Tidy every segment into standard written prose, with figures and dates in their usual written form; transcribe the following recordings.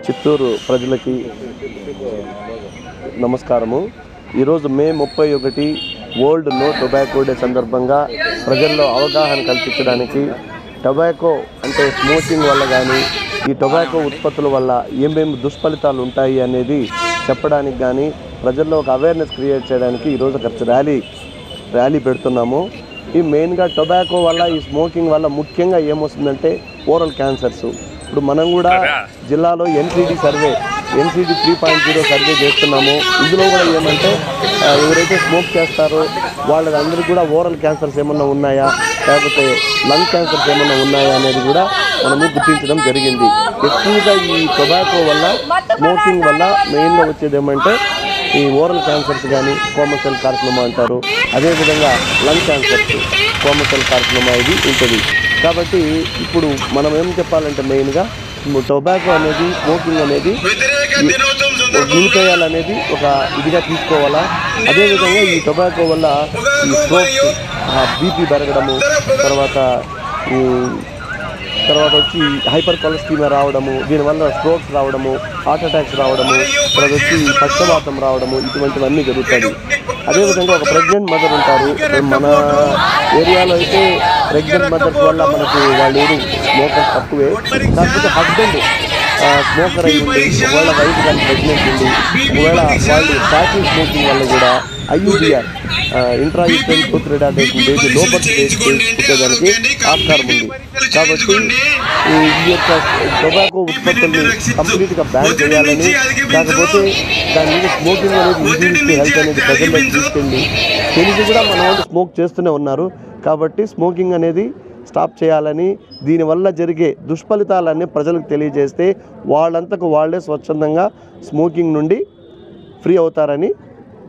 చిత్తూరు ప్రజలకి నమస్కారము. ఈరోజు మే 31 వరల్డ్ నో టొబాకో డే సందర్భంగా ప్రజల్లో అవగాహన కల్పించడానికి టొబాకో అంటే స్మోకింగ్ వల్ల కానీ ఈ టొబాకో ఉత్పత్తుల వల్ల ఏమేమి దుష్ఫలితాలు ఉంటాయి అనేది చెప్పడానికి కానీ ప్రజల్లో ఒక అవేర్నెస్ క్రియేట్ చేయడానికి ఈరోజు ఒక ర్యాలీ పెడుతున్నాము. ఈ మెయిన్గా టొబాకో వల్ల ఈ స్మోకింగ్ వల్ల ముఖ్యంగా ఏమొస్తుందంటే ఓరల్ క్యాన్సర్స్. ఇప్పుడు మనం కూడా జిల్లాలో ఎన్సిడి 3.0 సర్వే చేస్తున్నాము. ఇందులో కూడా ఏమంటే ఎవరైతే స్మోక్ చేస్తారో వాళ్ళందరికీ కూడా ఓరల్ క్యాన్సర్స్ ఏమన్నా ఉన్నాయా లేకపోతే లంగ్ క్యాన్సర్స్ ఏమన్నా ఉన్నాయా అనేది కూడా మనము గుర్తించడం జరిగింది. ఎక్కువగా ఈ టొబాకో వల్ల స్మోకింగ్ వల్ల మెయిన్గా వచ్చేది ఏమంటే ఈ ఓరల్ క్యాన్సర్స్ కానీ కోమసెల్ కార్సినోమా అంటారు. అదేవిధంగా లంగ్ క్యాన్సర్స్ కోమసెల్ కార్సినోమా ఇది ఉంటుంది. కాబట్టి ఇప్పుడు మనం ఏం చెప్పాలంటే మెయిన్గా టొబాకో అనేది స్మోకింగ్ అనేది నిలిపేయాలనేది ఒక ఇదిగా తీసుకోవాలా. అదేవిధంగా ఈ టొబాకో వల్ల ఈ స్ట్రోక్స్, బీపీ పెరగడము, తర్వాత వచ్చి హైపర్ కొలెస్ట్రాల్ రావడము, దీనివల్ల స్ట్రోక్స్ రావడము, హార్ట్ అటాక్స్ రావడము, తర్వాత వచ్చి పక్షవాతం రావడము, ఇటువంటివన్నీ జరుగుతాయి. అదేవిధంగా ఒక ప్రెగ్నెంట్ మదర్ ఉంటారు. మన ఏరియాలో అయితే ప్రెగ్నెంట్ మదర్స్ వల్ల మనకి వాళ్ళు స్మోకర్స్ తక్కువే. కాకపోతే హస్బెండ్ స్మోకర్ అయి ఉండి ఒకవేళ వైఫ్ కానీ ప్రెగ్నెంట్ ఉండి ఒకవేళ వాళ్ళు ప్యాకింగ్ స్మోకింగ్ వల్ల కూడా IUDR intrauterine growth retardation baby లోపల పుట్టేదానికి ఆస్కారం ఉంది. కాబట్టి ఈ యొక్క టొబాకో ఉత్పత్తుల్ని కంప్లీట్గా బ్యాన్ చేయాలని, కాకపోతే దాని మీద స్మోకింగ్ అనేది ఇంజూరీస్ హెల్త్ అనేది ప్రజల్లోకి తీసుకెళ్ళి తెలిసి కూడా మన వాళ్ళు స్మోక్ చేస్తూనే ఉన్నారు. కాబట్టి స్మోకింగ్ అనేది స్టాప్ చేయాలని, దీనివల్ల జరిగే దుష్ఫలితాలన్నీ ప్రజలకు తెలియజేస్తే వాళ్ళంతకు వాళ్ళే స్వచ్ఛందంగా స్మోకింగ్ నుండి ఫ్రీ అవుతారని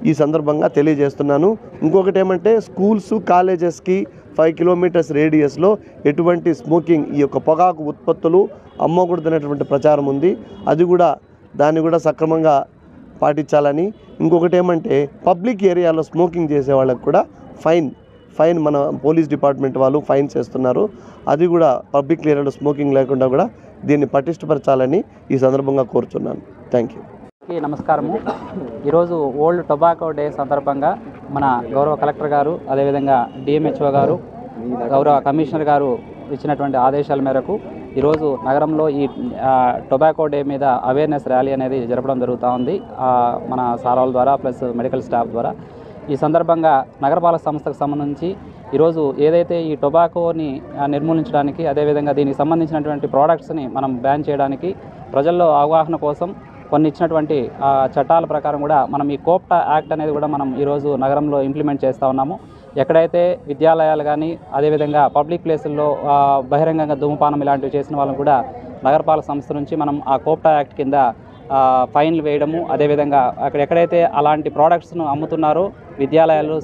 ఈ సందర్భంగా తెలియజేస్తున్నాను. ఇంకొకటి ఏమంటే స్కూల్స్ కాలేజెస్కి 5 కిలోమీటర్స్ రేడియస్లో ఎటువంటి స్మోకింగ్ ఈ యొక్క పొగాకు ఉత్పత్తులు అమ్మకూడదనేటువంటి ప్రచారం ఉంది. దాన్ని కూడా సక్రమంగా పాటించాలని. ఇంకొకటి ఏమంటే పబ్లిక్ ఏరియాలో స్మోకింగ్ చేసే వాళ్ళకు కూడా ఫైన్ మన పోలీస్ డిపార్ట్మెంట్ వాళ్ళు ఫైన్ చేస్తున్నారు. అది కూడా పబ్లిక్ ఏరియాలో స్మోకింగ్ లేకుండా కూడా దీన్ని పటిష్టపరచాలని ఈ సందర్భంగా కోరుచున్నాను. Thank you. నమస్కారము. ఈరోజు వరల్డ్ టొబాకో డే సందర్భంగా మన గౌరవ కలెక్టర్ గారు, అదేవిధంగా DMHO గారు, గౌరవ కమిషనర్ గారు ఇచ్చినటువంటి ఆదేశాల మేరకు ఈరోజు నగరంలో ఈ టొబాకో డే మీద అవేర్నెస్ ర్యాలీ అనేది జరపడం జరుగుతూ ఉంది మన సారాల ద్వారా ప్లస్ మెడికల్ స్టాఫ్ ద్వారా. ఈ సందర్భంగా నగరపాలక సంస్థకు సంబంధించి ఈరోజు ఏదైతే ఈ టొబాకోని నిర్మూలించడానికి, అదేవిధంగా దీనికి సంబంధించినటువంటి ప్రోడక్ట్స్ని మనం బ్యాన్ చేయడానికి ప్రజల్లో అవగాహన కోసం కొన్ని ఇచ్చినటువంటి చట్టాల ప్రకారం కూడా మనం ఈ కోప్టా యాక్ట్ అనేది కూడా మనం ఈరోజు నగరంలో ఇంప్లిమెంట్ చేస్తూ ఉన్నాము. ఎక్కడైతే విద్యాలయాలు కానీ అదేవిధంగా పబ్లిక్ ప్లేసుల్లో బహిరంగంగా ధూమపానం ఇలాంటివి చేసిన వాళ్ళని కూడా నగరపాలక సంస్థ నుంచి మనం ఆ కోప్టా యాక్ట్ కింద ఫైన్లు వేయడము, అదేవిధంగా ఎక్కడైతే అలాంటి ప్రోడక్ట్స్ను అమ్ముతున్నారో విద్యాలయాలు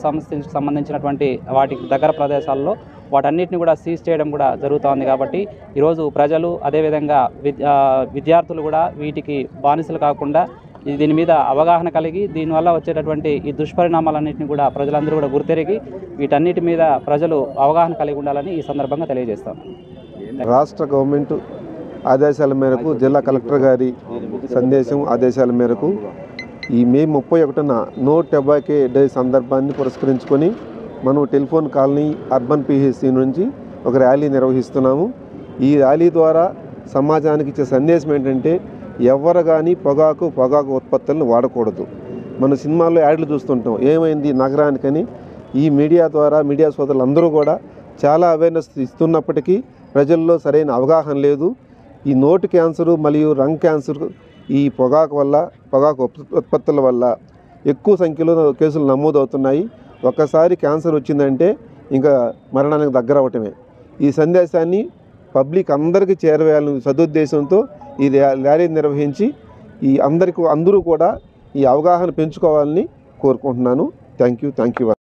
సంబంధించినటువంటి వాటికి దగ్గర ప్రదేశాల్లో వాటన్నిటిని కూడా సీజ్ చేయడం కూడా జరుగుతోంది. కాబట్టి ఈరోజు ప్రజలు అదేవిధంగా విద్యార్థులు కూడా వీటికి బానిసలు కాకుండా దీని మీద అవగాహన కలిగి దీనివల్ల వచ్చేటటువంటి ఈ దుష్పరిణామాలన్నింటినీ కూడా ప్రజలందరూ కూడా గుర్తెరిగి వీటన్నిటి మీద ప్రజలు అవగాహన కలిగి ఉండాలని ఈ సందర్భంగా తెలియజేస్తాం. రాష్ట్ర గవర్నమెంట్ ఆదేశాల మేరకు, జిల్లా కలెక్టర్ గారి ఆదేశాల మేరకు ఈ మే 31న నో టొబాకో డే సందర్భాన్ని పురస్కరించుకొని మనం టెలిఫోన్ కాలనీ అర్బన్ PHC నుంచి ఒక ర్యాలీ నిర్వహిస్తున్నాము. ఈ ర్యాలీ ద్వారా సమాజానికి ఇచ్చే సందేశం ఏంటంటే ఎవరు కానీ పొగాకు ఉత్పత్తులను వాడకూడదు. మన సినిమాల్లో యాడ్లు చూస్తుంటాం, ఏమైంది నగరానికని. ఈ మీడియా ద్వారా మీడియా సోదరులందరూ కూడా చాలా అవేర్నెస్ ఇస్తున్నప్పటికీ ప్రజల్లో సరైన అవగాహన లేదు. ఈ నోటి క్యాన్సరు మరియు లంగ్ క్యాన్సర్ ఈ పొగాకు ఉత్పత్తుల వల్ల ఎక్కువ సంఖ్యలో కేసులు నమోదవుతున్నాయి. ఒక్కసారి క్యాన్సర్ వచ్చిందంటే ఇంకా మరణానికి దగ్గర అవటమే. ఈ సందేశాన్ని పబ్లిక్ అందరికీ చేరవేయాలని సదుద్దేశంతో ఈ ర్యాలీ నిర్వహించి అందరూ కూడా ఈ అవగాహన పెంచుకోవాలని కోరుకుంటున్నాను. Thank you.